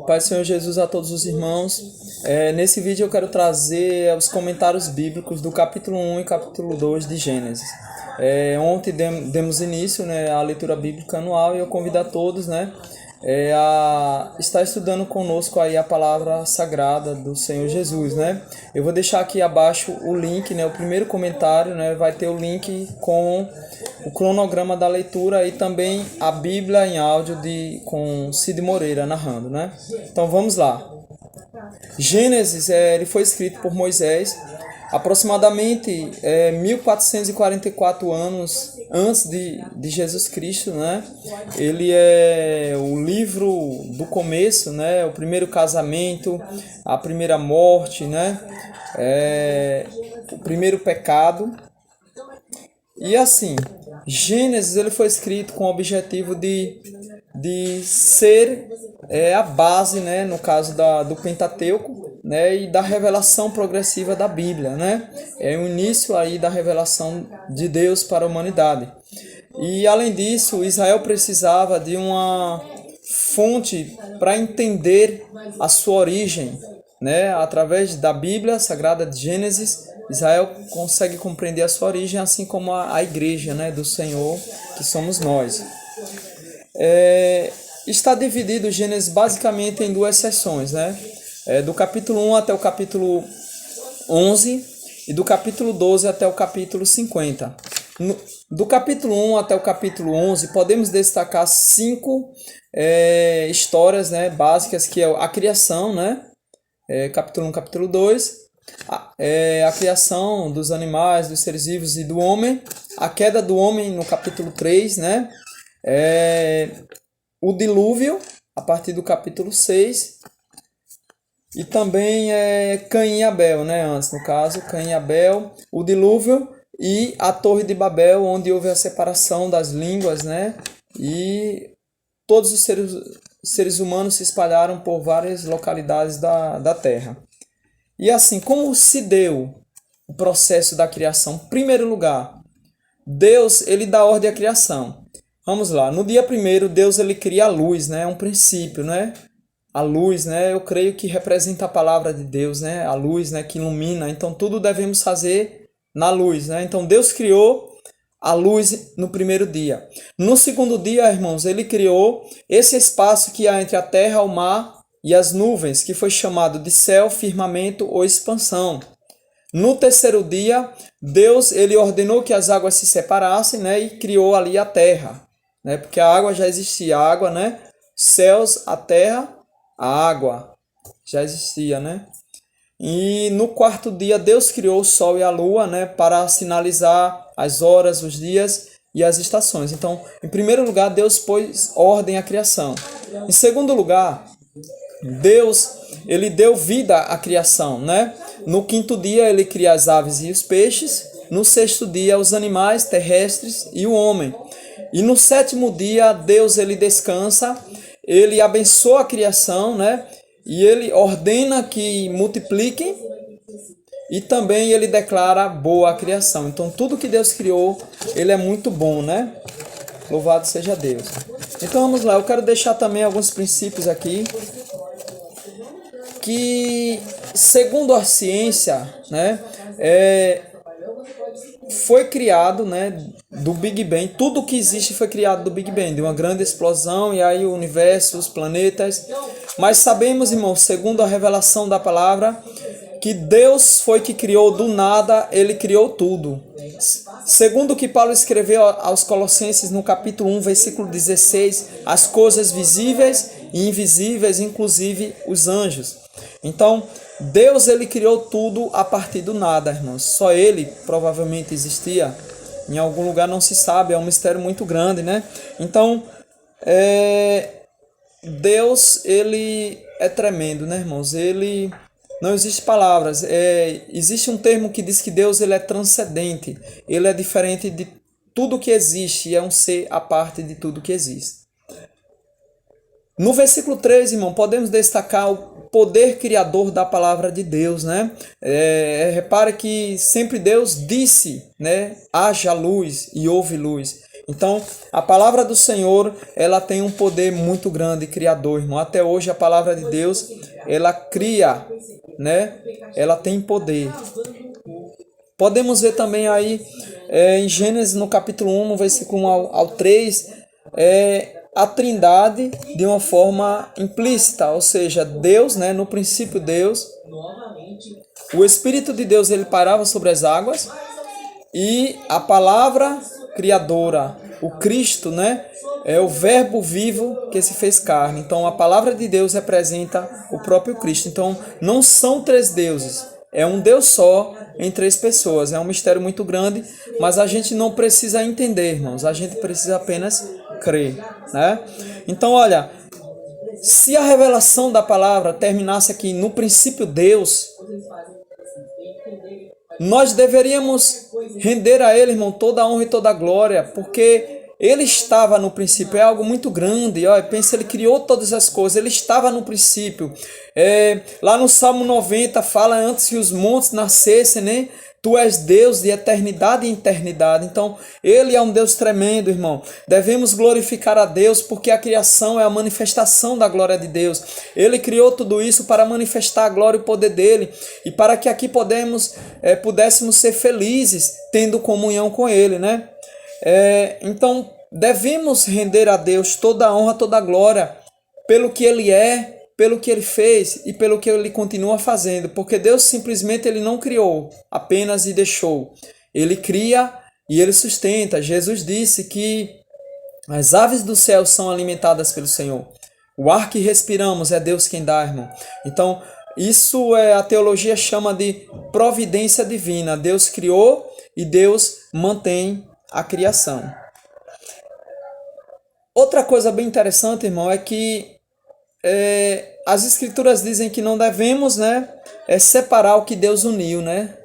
Pai do Senhor Jesus a todos os irmãos. Nesse vídeo eu quero trazer os comentários bíblicos do capítulo 1 e capítulo 2 de Gênesis. Ontem demos início, né, à leitura bíblica anual e eu convido a todos, né, a estar estudando conosco aí a palavra sagrada do Senhor Jesus, né? Eu vou deixar aqui abaixo o link, né, o primeiro comentário, né, vai ter o link com o cronograma da leitura e também a Bíblia em áudio com Cid Moreira narrando, né? Então vamos lá. Gênesis ele foi escrito por Moisés aproximadamente 1444 anos antes de Jesus Cristo, né? Ele é o livro do começo, né? O primeiro casamento, a primeira morte, né? O primeiro pecado. E assim, Gênesis ele foi escrito com o objetivo de ser a base, né, no caso do Pentateuco, né, e da revelação progressiva da Bíblia, né? É o início aí da revelação de Deus para a humanidade. E além disso, Israel precisava de uma fonte para entender a sua origem, né? Através da Bíblia Sagrada de Gênesis, Israel consegue compreender a sua origem, assim como a igreja, né, do Senhor, que somos nós. Está dividido Gênesis basicamente em duas seções, né? Do capítulo 1 até o capítulo 11 e do capítulo 12 até o capítulo 50. Do capítulo 1 até o capítulo 11, podemos destacar 5 histórias, né, básicas, que é a criação, né? Capítulo 1, capítulo 2, a criação dos animais, dos seres vivos e do homem, a queda do homem no capítulo 3, né? O dilúvio, a partir do capítulo 6, e também Caim e Abel, né? Antes, no caso, Caim e Abel, o dilúvio e a Torre de Babel, onde houve a separação das línguas, né? E todos os seres humanos se espalharam por várias localidades da Terra. E assim, como se deu o processo da criação? Em primeiro lugar, Deus ele dá ordem à criação. Vamos lá, no dia primeiro, Deus ele cria a luz, né? É um princípio, né? A luz, né? Eu creio que representa a palavra de Deus, né? A luz, né? Que ilumina. Então, tudo devemos fazer na luz, né? Então, Deus criou a luz no primeiro dia. No segundo dia, irmãos, ele criou esse espaço que há entre a terra, o mar e as nuvens, que foi chamado de céu, firmamento ou expansão. No terceiro dia, Deus ele ordenou que as águas se separassem, né? E criou ali a terra, né? Porque a água já existia, a água, né? Céus, a terra, a água já existia, né? E no quarto dia, Deus criou o sol e a lua, né? Para sinalizar as horas, os dias e as estações. Então, em primeiro lugar, Deus pôs ordem à criação. Em segundo lugar, Deus ele deu vida à criação, né? No quinto dia, ele cria as aves e os peixes. No sexto dia, os animais terrestres e o homem. E no sétimo dia, Deus ele descansa, ele abençoa a criação, né? E ele ordena que multipliquem e também ele declara boa a criação. Então, tudo que Deus criou, ele é muito bom, né? Louvado seja Deus. Então, vamos lá. Eu quero deixar também alguns princípios aqui que, segundo a ciência, né, foi criado, né, do Big Bang. Tudo que existe foi criado do Big Bang, de uma grande explosão, e aí o universo, os planetas. Mas sabemos, irmãos, segundo a revelação da palavra, que Deus foi que criou do nada, ele criou tudo. Segundo o que Paulo escreveu aos Colossenses no capítulo 1, versículo 16, as coisas visíveis e invisíveis, inclusive os anjos. Então, Deus ele criou tudo a partir do nada, irmãos. Só ele provavelmente existia. Em algum lugar não se sabe, é um mistério muito grande, né? Então, Deus ele é tremendo, né, irmãos? Ele não existe palavras. Existe um termo que diz que Deus ele é transcendente. Ele é diferente de tudo que existe, é um ser à parte de tudo que existe. No versículo 3, irmão, podemos destacar o poder criador da palavra de Deus, né? Repare que sempre Deus disse, né? Haja luz e houve luz. Então, a palavra do Senhor, ela tem um poder muito grande, criador, irmão. Até hoje, a palavra de Deus, ela cria, né? Ela tem poder. Podemos ver também aí em Gênesis, no capítulo 1, no versículo 1 ao 3, a Trindade de uma forma implícita, ou seja, Deus, né? No princípio, Deus. O Espírito de Deus, ele parava sobre as águas. E a palavra criadora, o Cristo, né? É o verbo vivo que se fez carne. Então, a palavra de Deus representa o próprio Cristo. Então, não são três deuses. É um Deus só em três pessoas. É um mistério muito grande, mas a gente não precisa entender, irmãos. A gente precisa apenas crer, né? Então, olha, se a revelação da palavra terminasse aqui no princípio Deus, nós deveríamos render a Ele, irmão, toda a honra e toda a glória, porque Ele estava no princípio, é algo muito grande. Olha, pensa, Ele criou todas as coisas, Ele estava no princípio. Lá no Salmo 90 fala antes que os montes nascessem, né? Tu és Deus de eternidade em eternidade. Então, Ele é um Deus tremendo, irmão. Devemos glorificar a Deus porque a criação é a manifestação da glória de Deus. Ele criou tudo isso para manifestar a glória e o poder dEle e para que aqui pudéssemos ser felizes tendo comunhão com Ele, né? Então, devemos render a Deus toda a honra, toda a glória pelo que Ele é, pelo que Ele fez e pelo que Ele continua fazendo, porque Deus simplesmente Ele não criou apenas e deixou. Ele cria e Ele sustenta. Jesus disse que as aves do céu são alimentadas pelo Senhor. O ar que respiramos é Deus quem dá, irmão. Então, isso a teologia chama de providência divina. Deus criou e Deus mantém a criação. Outra coisa bem interessante, irmão, é que as escrituras dizem que não devemos, né, separar o que Deus uniu, né?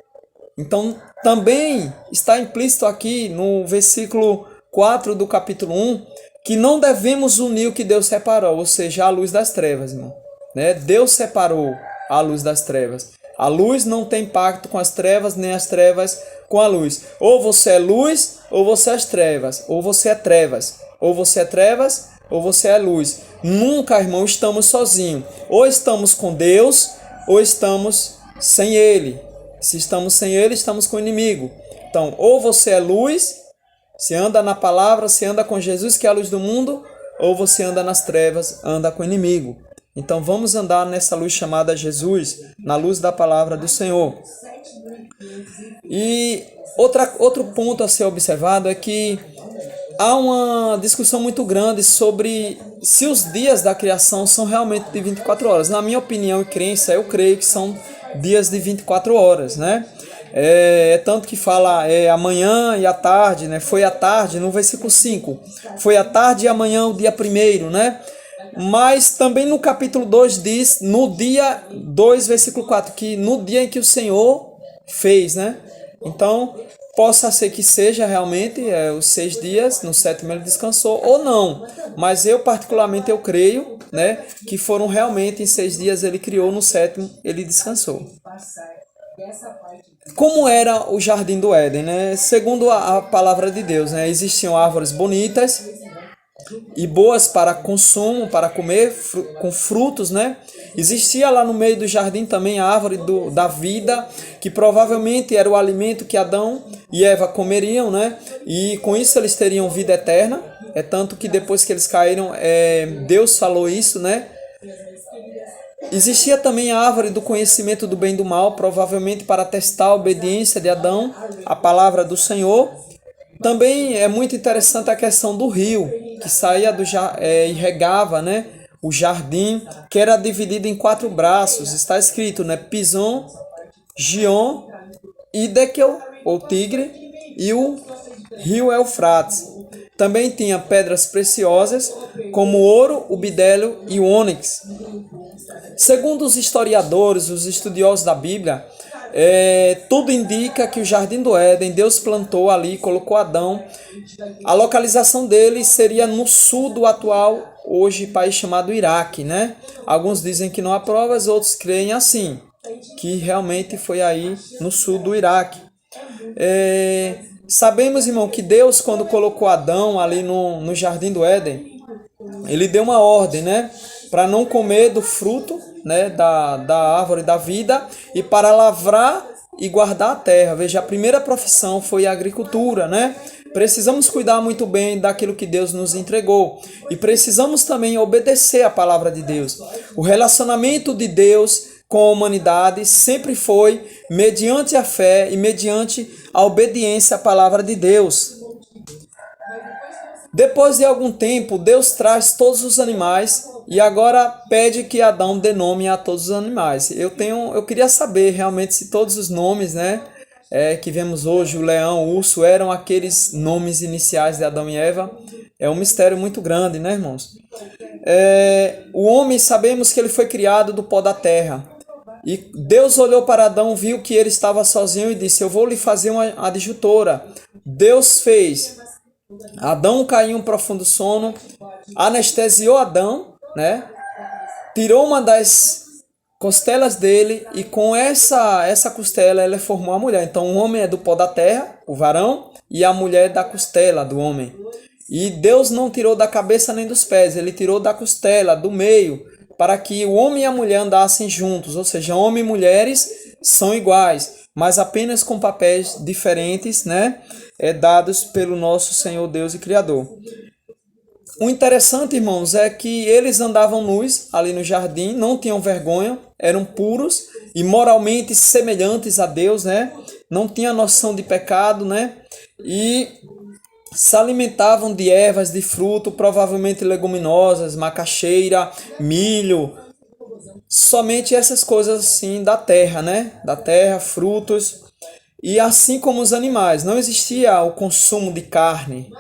Então, também está implícito aqui no versículo 4 do capítulo 1 que não devemos unir o que Deus separou, ou seja, a luz das trevas, irmão, né? Deus separou a luz das trevas. A luz não tem pacto com as trevas, nem as trevas com a luz. Ou você é luz, ou você é trevas, ou você é trevas, ou você é trevas, ou você é luz. Nunca, irmão, estamos sozinhos. Ou estamos com Deus, ou estamos sem Ele. Se estamos sem Ele, estamos com o inimigo. Então, ou você é luz, se anda na palavra, se anda com Jesus, que é a luz do mundo, ou você anda nas trevas, anda com o inimigo. Então, vamos andar nessa luz chamada Jesus, na luz da palavra do Senhor. E outro ponto a ser observado é que há uma discussão muito grande sobre se os dias da criação são realmente de 24 horas. Na minha opinião e crença, eu creio que são dias de 24 horas, né? Tanto que fala amanhã e à tarde, né? Foi à tarde, no versículo 5. Foi à tarde e amanhã o dia primeiro, né? Mas também no capítulo 2 diz, no dia 2, versículo 4, que no dia em que o Senhor fez, né? Então, possa ser que seja realmente os 6 dias, no 7º ele descansou, ou não. Mas eu particularmente eu creio, né, que foram realmente em 6 dias ele criou, no 7º ele descansou. Como era o jardim do Éden, né? Segundo a palavra de Deus, né, existiam árvores bonitas e boas para consumo, para comer, com frutos, né? Existia lá no meio do jardim também a árvore da vida, que provavelmente era o alimento que Adão e Eva comeriam, né? E com isso eles teriam vida eterna. É tanto que depois que eles caíram, Deus falou isso, né? Existia também a árvore do conhecimento do bem e do mal, provavelmente para testar a obediência de Adão à palavra do Senhor. Também é muito interessante a questão do rio, que saía e regava, né, o jardim, que era dividido em 4 braços. Está escrito, né, Pison, Gion, Hiddekel, ou Tigre, e o rio Eufrates. Também tinha pedras preciosas, como o ouro, o bidélio e o ônix. Segundo os historiadores, os estudiosos da Bíblia, tudo indica que o Jardim do Éden, Deus plantou ali, colocou Adão. A localização dele seria no sul do atual, hoje, país chamado Iraque, né? Alguns dizem que não há provas, outros creem assim, que realmente foi aí no sul do Iraque. Sabemos, irmão, que Deus, quando colocou Adão ali no Jardim do Éden, ele deu uma ordem, né? Para não comer do fruto, né? Da árvore da vida e para lavrar e guardar a terra. Veja, a primeira profissão foi a agricultura, né? Precisamos cuidar muito bem daquilo que Deus nos entregou e precisamos também obedecer a palavra de Deus. O relacionamento de Deus com a humanidade sempre foi mediante a fé e mediante a obediência à palavra de Deus. Depois de algum tempo, Deus traz todos os animais e agora pede que Adão dê nome a todos os animais. Eu queria saber realmente se todos os nomes, né, que vemos hoje, o leão, o urso, eram aqueles nomes iniciais de Adão e Eva. É um mistério muito grande, né, irmãos? O homem, sabemos que ele foi criado do pó da terra. E Deus olhou para Adão, viu que ele estava sozinho e disse: eu vou lhe fazer uma adjutora. Deus fez. Adão caiu em um profundo sono, anestesiou Adão, né? Tirou uma das costelas dele e com essa costela ele formou a mulher. Então o homem é do pó da terra, o varão, e a mulher da costela do homem. E Deus não tirou da cabeça nem dos pés, ele tirou da costela, do meio, para que o homem e a mulher andassem juntos, ou seja, homem e mulheres são iguais, mas apenas com papéis diferentes, né? Dados pelo nosso Senhor Deus e Criador. O interessante, irmãos, é que eles andavam nus ali no jardim, não tinham vergonha, eram puros e moralmente semelhantes a Deus, né? Não tinham noção de pecado, né? E se alimentavam de ervas, de fruto, provavelmente leguminosas, macaxeira, milho, somente essas coisas assim da terra, né? Da terra, frutos. E assim como os animais, não existia o consumo de carne.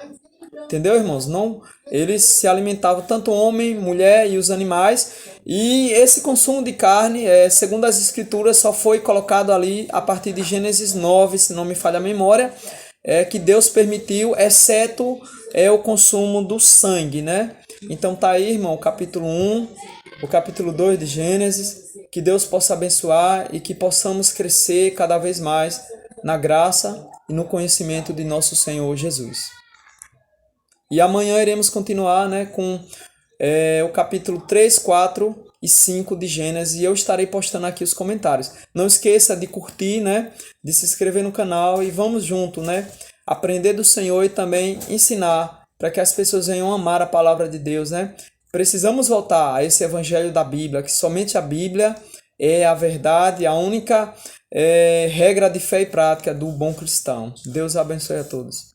Entendeu, irmãos? Não, eles se alimentavam tanto homem, mulher e os animais. E esse consumo de carne, segundo as escrituras, só foi colocado ali a partir de Gênesis 9, se não me falha a memória, que Deus permitiu, exceto o consumo do sangue, né? Então tá aí, irmão, o capítulo 1, o capítulo 2 de Gênesis. Que Deus possa abençoar e que possamos crescer cada vez mais na graça e no conhecimento de nosso Senhor Jesus. E amanhã iremos continuar, né, com o capítulo 3, 4 e 5 de Gênesis, e eu estarei postando aqui os comentários. Não esqueça de curtir, né, de se inscrever no canal e vamos junto, né, aprender do Senhor e também ensinar para que as pessoas venham amar a palavra de Deus, né? Precisamos voltar a esse evangelho da Bíblia, que somente a Bíblia é a verdade, a única regra de fé e prática do bom cristão. Deus abençoe a todos.